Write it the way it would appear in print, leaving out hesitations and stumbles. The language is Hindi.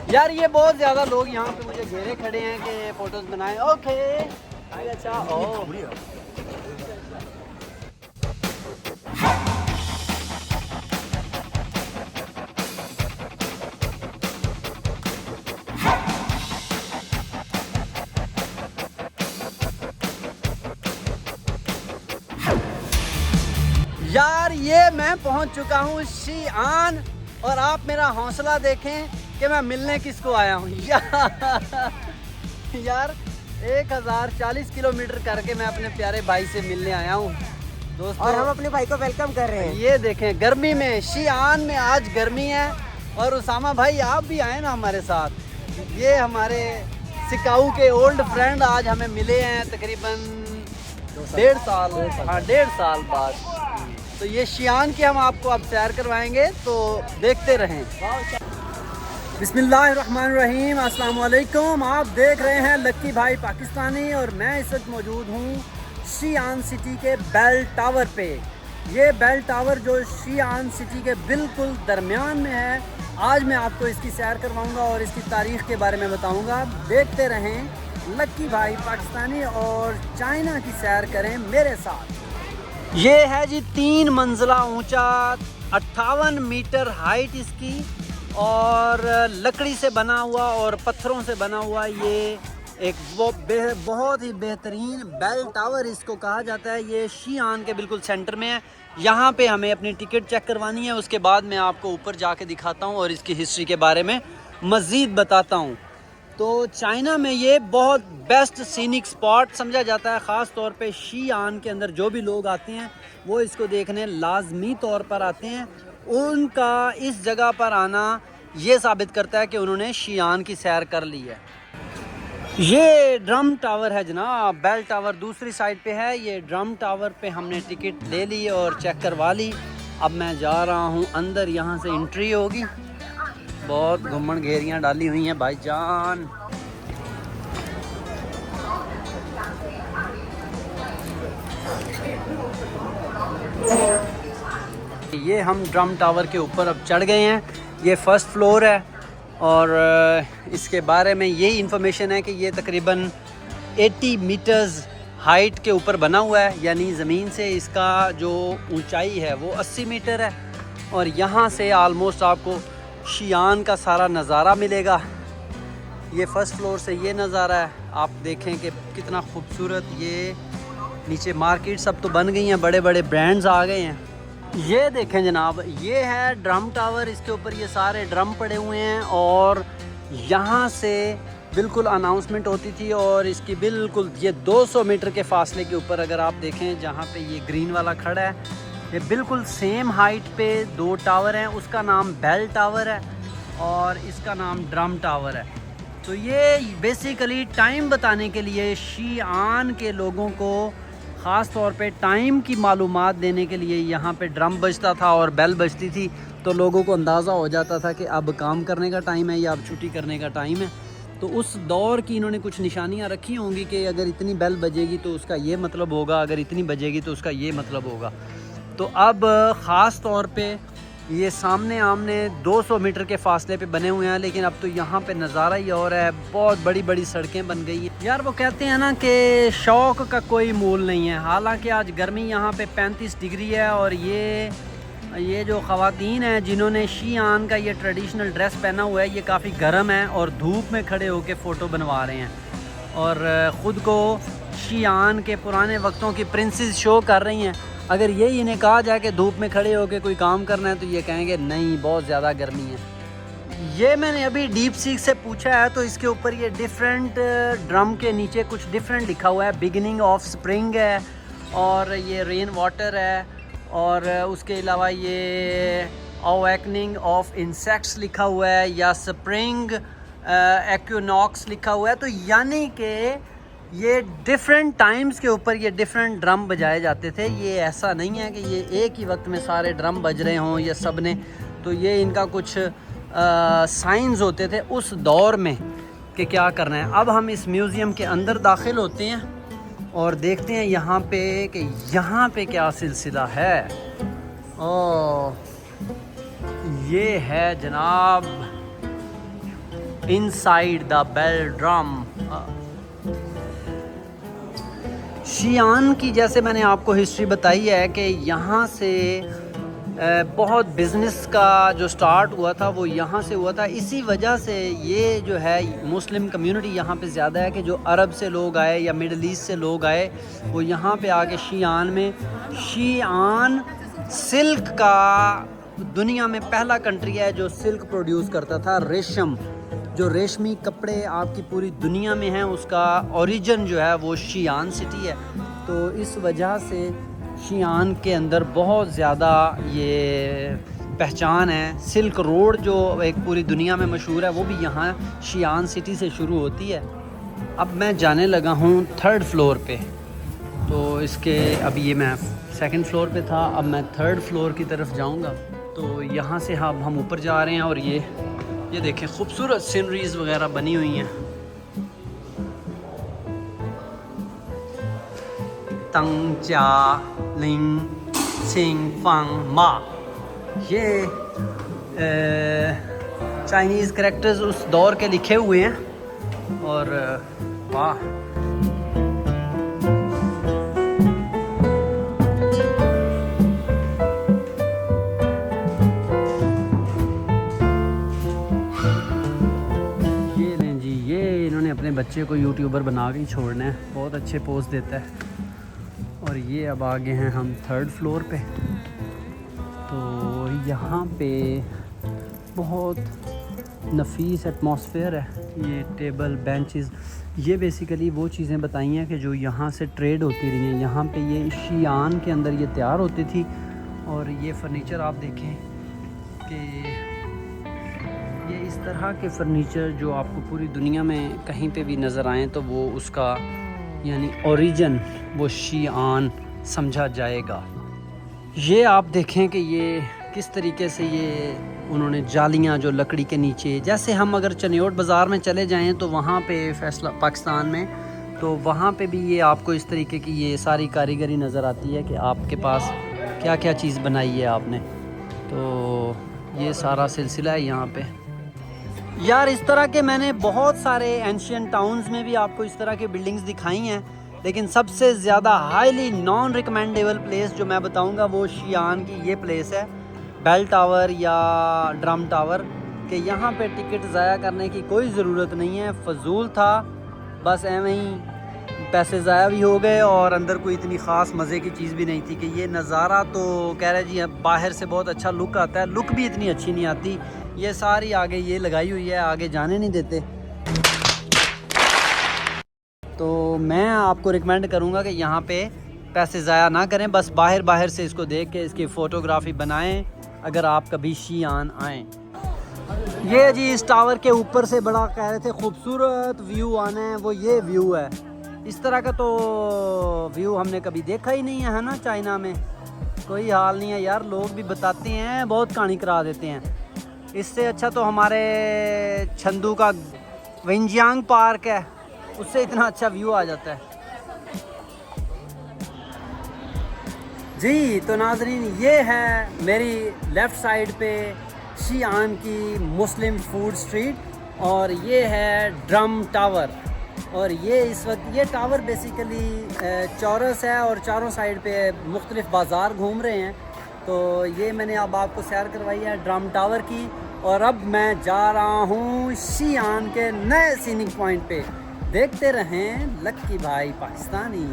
यार ये बहुत ज़्यादा लोग यहाँ पे मुझे घेरे खड़े हैं कि फ़ोटोज़ बनाएं। ओके अच्छा ओ यार ये मैं पहुंच चुका हूँ शीआन और आप मेरा हौसला देखें कि मैं मिलने किसको आया हूँ। यार 1040 किलोमीटर करके मैं अपने प्यारे भाई से मिलने आया हूँ दोस्तों। और हम अपने भाई को वेलकम कर रहे हैं। ये देखें गर्मी में शीआन में आज गर्मी है और उसामा भाई आप भी आए ना हमारे साथ। ये हमारे सिकाऊ के ओल्ड फ्रेंड आज हमें मिले हैं तकरीबन 1.5 साल, हाँ 1.5 साल बाद। तो ये शीआन की हम आपको अब सैर करवाएंगे तो देखते रहें। बिस्मिल्लाहिर्रहमानिर्रहीम, अस्सलाम वालेकुम। आप देख रहे हैं लक्की भाई पाकिस्तानी और मैं इस वक्त मौजूद हूँ शीआन सिटी के बेल टावर पे। ये बेल टावर जो शीआन सिटी के बिल्कुल दरमियान में है, आज मैं आपको इसकी सैर करवाऊंगा और इसकी तारीख़ के बारे में बताऊंगा। देखते रहें लक्की भाई पाकिस्तानी और चाइना की सैर करें मेरे साथ। ये है जी 3 मंजिला ऊंचा, 58 मीटर हाइट इसकी और लकड़ी से बना हुआ और पत्थरों से बना हुआ ये एक बहुत ही बेहतरीन बेल टावर इसको कहा जाता है। ये शीआन के बिल्कुल सेंटर में है। यहाँ पे हमें अपनी टिकट चेक करवानी है, उसके बाद मैं आपको ऊपर जाके दिखाता हूँ और इसकी हिस्ट्री के बारे में मज़ीद बताता हूँ। तो चाइना में ये बहुत बेस्ट सीनिक स्पॉट समझा जाता है। ख़ास तौर पे शीआन के अंदर जो भी लोग आते हैं वो इसको देखने लाजमी तौर पर आते हैं। उनका इस जगह पर आना ये साबित करता है कि उन्होंने शीआन की सैर कर ली है। ये ड्रम टावर है जनाब, बेल टावर दूसरी साइड पे है। ये ड्रम टावर पे हमने टिकट ले ली और चेक करवा ली। अब मैं जा रहा हूँ अंदर, यहाँ से एंट्री होगी। बहुत घुम्मन घेरियाँ डाली हुई हैं भाईजान। ये हम ड्रम टावर के ऊपर अब चढ़ गए हैं। ये फर्स्ट फ्लोर है और इसके बारे में यही इंफॉर्मेशन है कि ये तकरीबन 80 मीटर्स हाइट के ऊपर बना हुआ है, यानी ज़मीन से इसका जो ऊंचाई है वो 80 मीटर है। और यहाँ से आलमोस्ट आपको शीआन का सारा नज़ारा मिलेगा। ये फर्स्ट फ्लोर से ये नज़ारा है, आप देखें कि कितना खूबसूरत। ये नीचे मार्केट सब तो बन गई हैं, बड़े बड़े ब्रांड्स आ गए हैं। ये देखें जनाब, ये है ड्रम टावर। इसके ऊपर ये सारे ड्रम पड़े हुए हैं और यहाँ से बिल्कुल अनाउंसमेंट होती थी। और इसकी बिल्कुल ये 200 मीटर के फासले के ऊपर अगर आप देखें, जहाँ पे ये ग्रीन वाला खड़ा है, ये बिल्कुल सेम हाइट पे 2 टावर हैं। उसका नाम बेल टावर है और इसका नाम ड्रम टावर है। तो ये बेसिकली टाइम बताने के लिए शीआन के लोगों को ख़ास तौर पे टाइम की मालूमात देने के लिए यहाँ पे ड्रम बजता था और बेल बजती थी, तो लोगों को अंदाज़ा हो जाता था कि अब काम करने का टाइम है या अब छुट्टी करने का टाइम है। तो उस दौर की इन्होंने कुछ निशानियाँ रखी होंगी कि अगर इतनी बेल बजेगी तो उसका ये मतलब होगा, अगर इतनी बजेगी तो उसका ये मतलब होगा। तो अब ख़ास तौर पे ये सामने आमने 200 मीटर के फासले पे बने हुए हैं, लेकिन अब तो यहाँ पे नज़ारा ही और है। बहुत बड़ी बड़ी सड़कें बन गई हैं। यार वो कहते हैं ना कि शौक़ का कोई मूल नहीं है। हालांकि आज गर्मी यहाँ पे 35 डिग्री है और ये जो ख़वातीन हैं जिन्होंने शीआन का ये ट्रेडिशनल ड्रेस पहना हुआ है, ये काफ़ी गर्म है और धूप में खड़े होकर फ़ोटो बनवा रहे हैं और ख़ुद को शीआन के पुराने वक्तों की प्रिंसेस शो कर रही हैं। अगर यही इन्हें कहा जाए कि धूप में खड़े होकर कोई काम करना है तो ये कहेंगे नहीं, बहुत ज़्यादा गर्मी है। ये मैंने अभी डीप सीक से पूछा है तो इसके ऊपर ये डिफरेंट ड्रम के नीचे कुछ डिफरेंट लिखा हुआ है। बिगिनिंग ऑफ स्प्रिंग है और ये रेन वाटर है और उसके अलावा ये अवेकनिंग ऑफ इंसेक्ट्स लिखा हुआ है या स्प्रिंग एक्विनॉक्स लिखा हुआ है। तो यानी कि ये डिफरेंट टाइम्स के ऊपर ये डिफरेंट ड्रम बजाए जाते थे। ये ऐसा नहीं है कि ये एक ही वक्त में सारे ड्रम बज रहे हों या सब ने। तो ये इनका कुछ साइंस होते थे उस दौर में कि क्या करना है। अब हम इस म्यूज़ियम के अंदर दाखिल होते हैं और देखते हैं यहाँ पे कि यहाँ पे क्या सिलसिला है। ओह, ये है जनाब inside the bell drum. शियान की जैसे मैंने आपको हिस्ट्री बताई है कि यहाँ से बहुत बिज़नेस का जो स्टार्ट हुआ था वो यहाँ से हुआ था। इसी वजह से ये जो है मुस्लिम कम्युनिटी यहाँ पे ज़्यादा है कि जो अरब से लोग आए या मिडल ईस्ट से लोग आए वो यहाँ पे आके शीआन सिल्क का दुनिया में पहला कंट्री है जो सिल्क प्रोड्यूस करता था। रेशम, जो रेशमी कपड़े आपकी पूरी दुनिया में हैं, उसका ओरिजिन जो है वो शीआन सिटी है। तो इस वजह से शीआन के अंदर बहुत ज़्यादा ये पहचान है। सिल्क रोड जो एक पूरी दुनिया में मशहूर है वो भी यहाँ शीआन सिटी से शुरू होती है। अब मैं जाने लगा हूँ 3rd फ्लोर पे। तो इसके अब ये मैं 2nd फ्लोर पे था, अब मैं 3rd फ्लोर की तरफ जाऊँगा। तो यहाँ से हम ऊपर जा रहे हैं और ये देखें खूबसूरत सीनरीज़ वगैरह बनी हुई हैं। तंग चा लिंग सिंग फंग मा, ये चाइनीज़ करैक्टर्स उस दौर के लिखे हुए हैं। और वाह, ये लें जी, ये इन्होंने अपने बच्चे को यूट्यूबर बना के ही छोड़ना है, बहुत अच्छे पोस्ट देता है। और ये अब आगे हैं हम 3rd फ्लोर पे। तो यहाँ पे बहुत नफीस एटमॉस्फेयर है। ये टेबल बेंचेस, ये बेसिकली वो चीज़ें बताई हैं कि जो यहाँ से ट्रेड होती रही हैं। यहाँ पे ये शीआन के अंदर ये तैयार होती थी। और ये फर्नीचर आप देखें कि ये इस तरह के फर्नीचर जो आपको पूरी दुनिया में कहीं पे भी नज़र आएँ तो वो उसका यानी ओरिजिन वो शीआन समझा जाएगा। ये आप देखें कि ये किस तरीके से ये उन्होंने जालियाँ जो लकड़ी के नीचे, जैसे हम अगर चनियोट बाज़ार में चले जाएं तो वहाँ पे फैसला पाकिस्तान में, तो वहाँ पे भी ये आपको इस तरीके की ये सारी कारीगरी नज़र आती है कि आपके पास क्या क्या चीज़ बनाई है आपने। तो ये सारा सिलसिला है यहाँ पे। यार इस तरह के मैंने बहुत सारे एंशियंट टाउन्स में भी आपको इस तरह की बिल्डिंग्स दिखाई हैं, लेकिन सबसे ज़्यादा हाईली नॉन रिकमेंडेबल प्लेस जो मैं बताऊंगा वो शीआन की ये प्लेस है, बेल टावर या ड्रम टावर। कि यहाँ पे टिकट ज़ाया करने की कोई ज़रूरत नहीं है, फ़जूल था, बस एवं ही पैसे ज़ाया भी हो गए और अंदर कोई इतनी ख़ास मज़े की चीज़ भी नहीं थी। कि ये नज़ारा तो कह रहे जी बाहर से बहुत अच्छा लुक आता है, लुक भी इतनी अच्छी नहीं आती। ये सारी आगे ये लगाई हुई है, आगे जाने नहीं देते। तो मैं आपको रिकमेंड करूँगा कि यहाँ पे पैसे ज़ाया ना करें, बस बाहर से इसको देख के इसकी फ़ोटोग्राफी बनाएं अगर आप कभी शीआन आएँ। ये जी इस टावर के ऊपर से बड़ा कह रहे थे खूबसूरत व्यू आना है, वो ये व्यू है। इस तरह का तो व्यू हमने कभी देखा ही नहीं है ना चाइना में। कोई हाल नहीं है यार, लोग भी बताते हैं, बहुत कहानी करा देते हैं। इससे अच्छा तो हमारे चंदू का विंजियांग पार्क है, उससे इतना अच्छा व्यू आ जाता है जी। तो नाजरीन, ये है मेरी लेफ़्ट साइड पे शीआन की मुस्लिम फूड स्ट्रीट और ये है ड्रम टावर। और ये इस वक्त ये टावर बेसिकली चौरस है और चारों साइड पे मुख्तलिफ बाज़ार घूम रहे हैं। तो ये मैंने अब आपको सैर करवाई है ड्रम टावर की। और अब मैं जा रहा हूँ शीआन के नए सीनिक पॉइंट पे। देखते रहें लक्की भाई पाकिस्तानी।